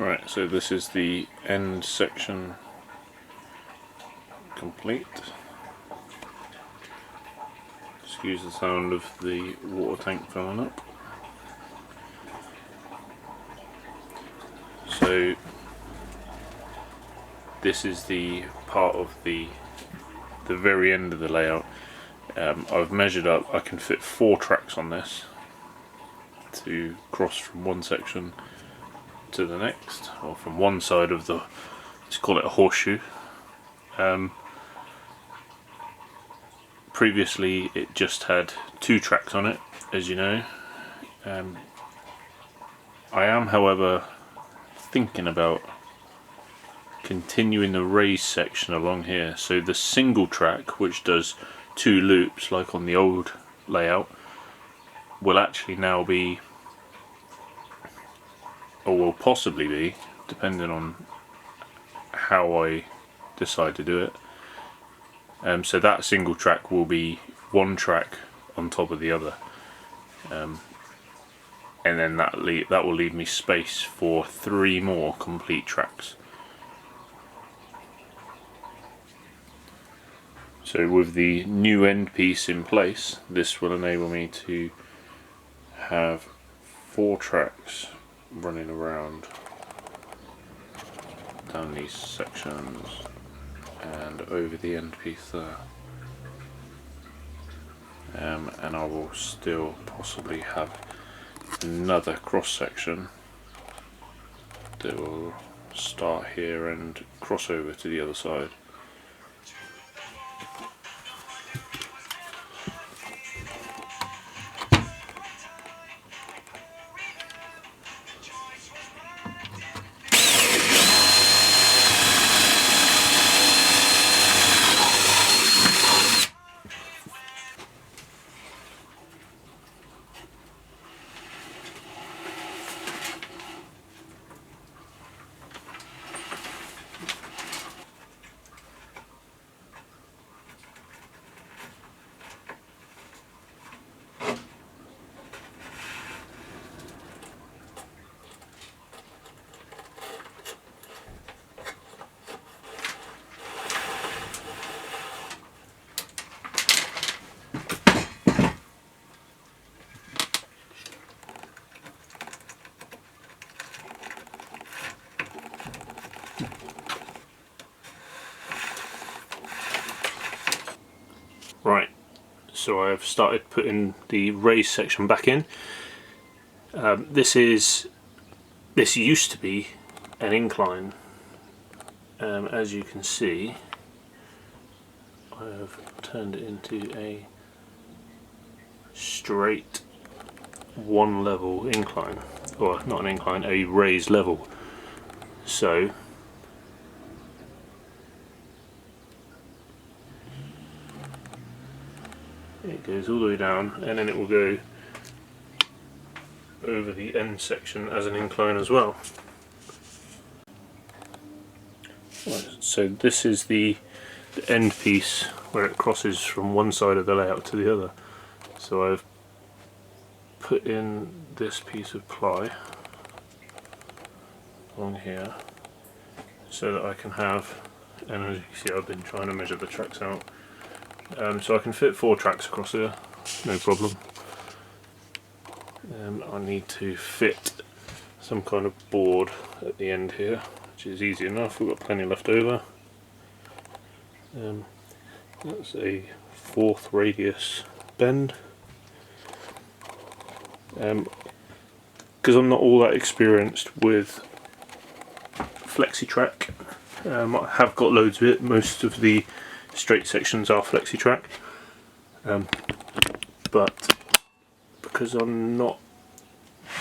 Right, so this is the end section complete. Excuse the sound of the water tank filling up. So this is the part of the very end of the layout. I've measured up, I can fit 4 tracks on this to cross from one section to the next, or from one side of the, let's call it a horseshoe. Previously it just had 2 tracks on it, as you know. I am, however, thinking about continuing the raised section along here, so the single track, which does 2 loops like on the old layout, will actually now be, or will possibly be, depending on how I decide to do it. So that single track will be 1 track on top of the other, and then that will leave me space for 3 more complete tracks. So with the new end piece in place, this will enable me to have 4 tracks running around down these sections and over the end piece there. And I will still possibly have another cross section that will start here and cross over to the other side. Right, so I've started putting the raised section back in. This used to be an incline. As you can see, I have turned it into a straight 1 level incline, or not an incline, a raised level. So it goes all the way down, and then it will go over the end section as an incline as well. Right, so this is the end piece where it crosses from one side of the layout to the other. So I've put in this piece of ply along here so that I can have, and as you can see I've been trying to measure the tracks out, so I can fit 4 tracks across here, no problem. I need to fit some kind of board at the end here, which is easy enough, we've got plenty left over. That's a 4th radius bend. Because I'm not all that experienced with flexi-track, I have got loads of it. Most of the straight sections are flexi-track, but because I'm not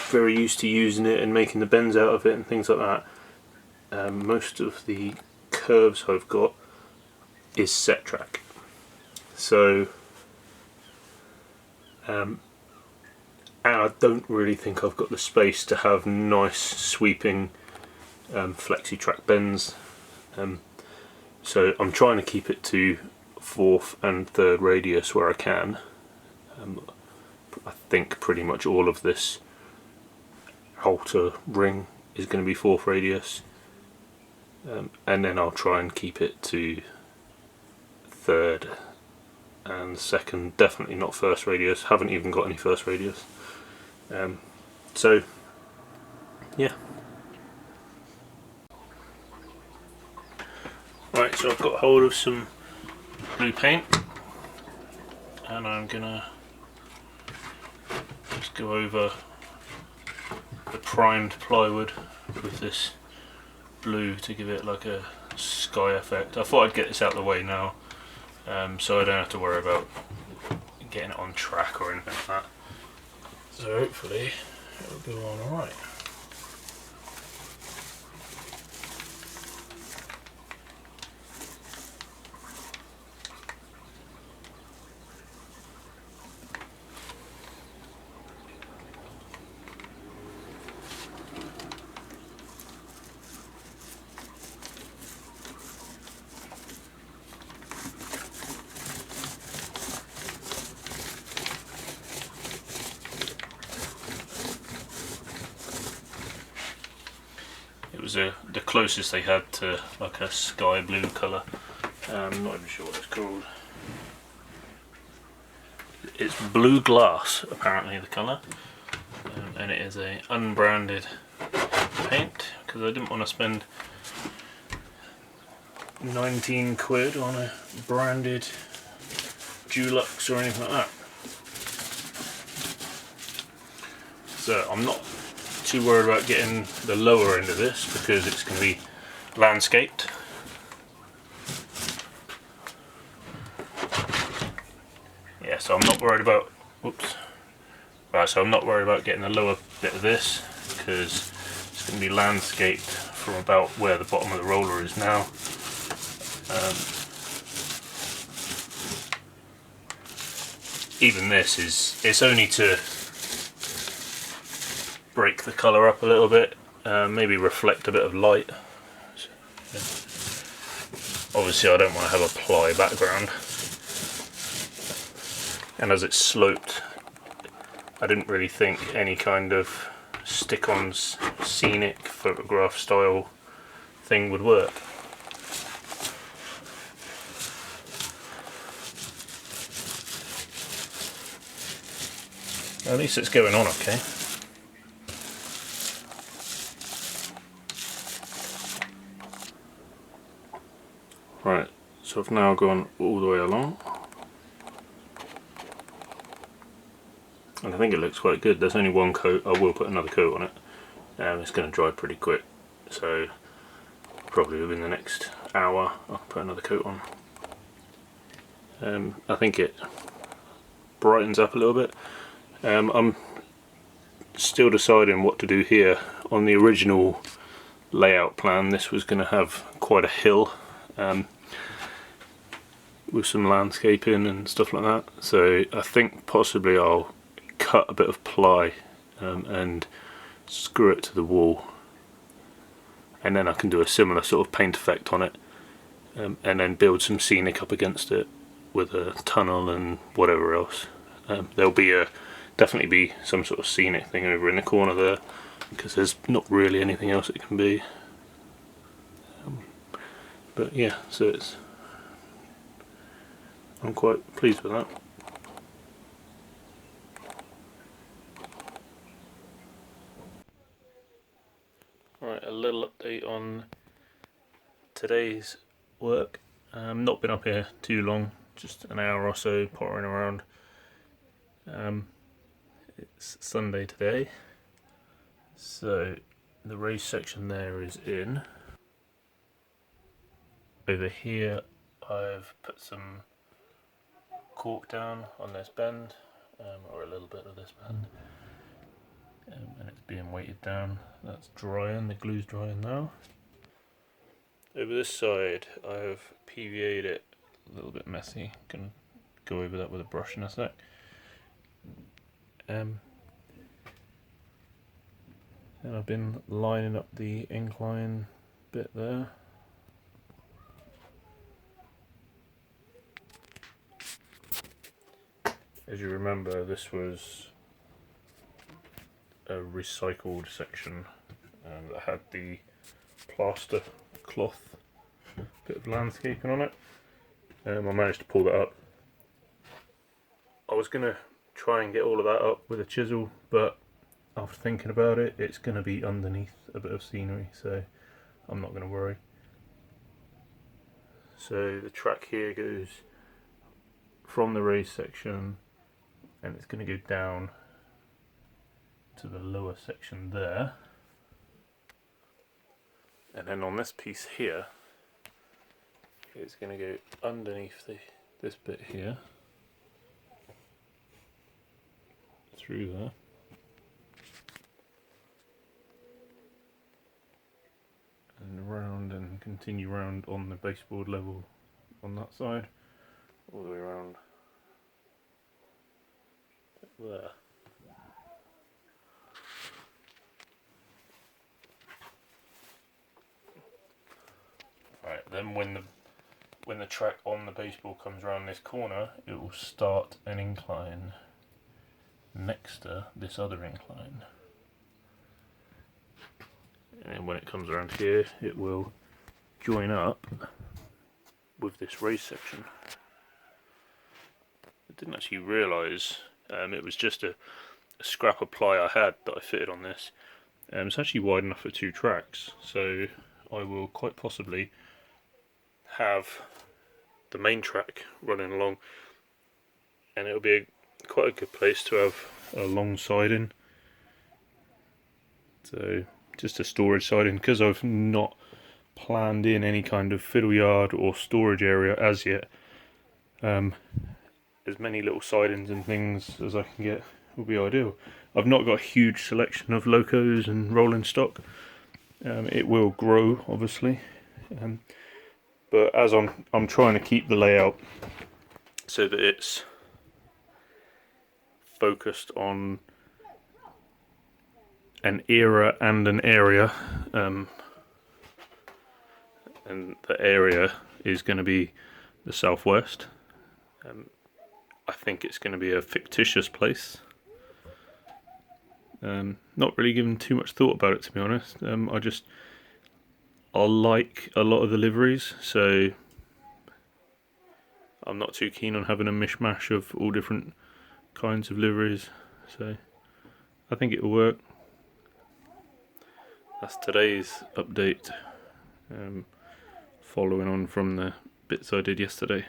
very used to using it and making the bends out of it and things like that, most of the curves I've got is set track. So and I don't really think I've got the space to have nice sweeping flexi track bends, so I'm trying to keep it to 4th and 3rd radius where I can. I think pretty much all of this outer ring is going to be 4th radius, and then I'll try and keep it to 3rd and 2nd, definitely not 1st radius, haven't even got any 1st radius. So yeah. Right, so I've got hold of some blue paint and I'm gonna just go over the primed plywood with this blue to give it like a sky effect. I thought I'd get this out of the way now, so I don't have to worry about getting it on track or anything like that. So hopefully it'll go on alright. It was the closest they had to like a sky blue colour. I'm not even sure what it's called. It's blue glass, apparently, the colour, and it is a unbranded paint because I didn't want to spend 19 quid on a branded Dulux or anything like that. So I'm not too worried about getting the lower end of this because it's going to be landscaped. Yeah, so I'm not worried about, whoops. Right, so I'm not worried about getting the lower bit of this because it's going to be landscaped from about where the bottom of the roller is now. Even this it's only to break the colour up a little bit, maybe reflect a bit of light. Obviously I don't want to have a ply background, and as it's sloped I didn't really think any kind of stick-on scenic photograph style thing would work. At least it's going on okay. Right, so I've now gone all the way along, and I think it looks quite good. There's only one coat. I will put another coat on it. It's going to dry pretty quick, so probably within the next hour I'll put another coat on. I think it brightens up a little bit. I'm still deciding what to do here. On the original layout plan this was going to have quite a hill with some landscaping and stuff like that, so I think possibly I'll cut a bit of ply and screw it to the wall, and then I can do a similar sort of paint effect on it, and then build some scenic up against it with a tunnel and whatever else. There'll be definitely be some sort of scenic thing over in the corner there because there's not really anything else it can be. But yeah, so I'm quite pleased with that. Right, a little update on today's work. Not been up here too long, just an hour or so pottering around. It's Sunday today, so the race section there is in. Over here I've put some cork down on this bend, or a little bit of this bend, and it's being weighted down. That's drying, the glue's drying now. Over this side I've PVA'd it, a little bit messy, can go over that with a brush in a sec. And I've been lining up the incline bit there. As you remember, this was a recycled section that had the plaster cloth bit of landscaping on it. I managed to pull that up. I was going to try and get all of that up with a chisel, but after thinking about it, it's going to be underneath a bit of scenery, so I'm not going to worry. So the track here goes from the raised section, and it's going to go down to the lower section there. And then on this piece here, it's going to go underneath this bit here, through there. And around and continue round on the baseboard level on that side, all the way around there. Right, then when the track on the baseboard comes around this corner, it will start an incline next to this other incline. And then when it comes around here, it will join up with this raised section. I didn't actually realise it was just a scrap of ply I had that I fitted on this. It's actually wide enough for 2 tracks, so I will quite possibly have the main track running along, and it'll be quite a good place to have a long siding. So just a storage siding, because I've not planned in any kind of fiddle yard or storage area as yet. As many little sidings and things as I can get will be ideal. I've not got a huge selection of locos and rolling stock. It will grow, obviously, but as I'm trying to keep the layout so that it's focused on an era and an area, and the area is going to be the southwest. I think it's going to be a fictitious place. Not really given too much thought about it, to be honest. I like a lot of the liveries, so I'm not too keen on having a mishmash of all different kinds of liveries, so I think it will work. That's today's update, following on from the bits I did yesterday.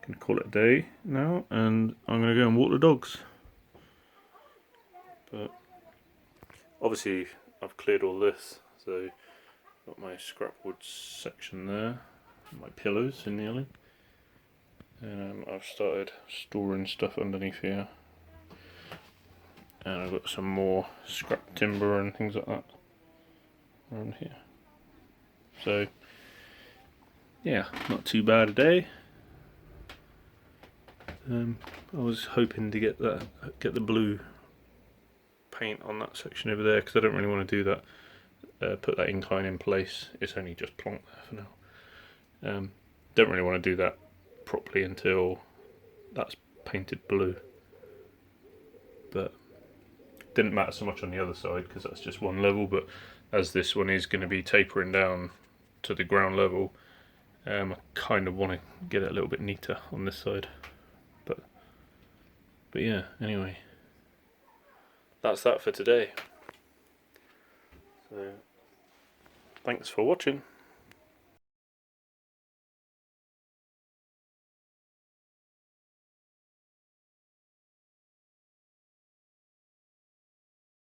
Gonna call it a day now, and I'm gonna go and walk the dogs. But obviously I've cleared all this, so got my scrapwood section there, my pillows in nearly, and I've started storing stuff underneath here, and I've got some more scrap timber and things like that around here. So yeah, not too bad a day. I was hoping to get the blue paint on that section over there, because I don't really want to do that. Put that incline in place. It's only just plonked there for now. Don't really want to do that properly until that's painted blue. But didn't matter so much on the other side, because that's just one level. But as this one is going to be tapering down to the ground level, I kind of want to get it a little bit neater on this side. But yeah, anyway, that's that for today. So thanks for watching.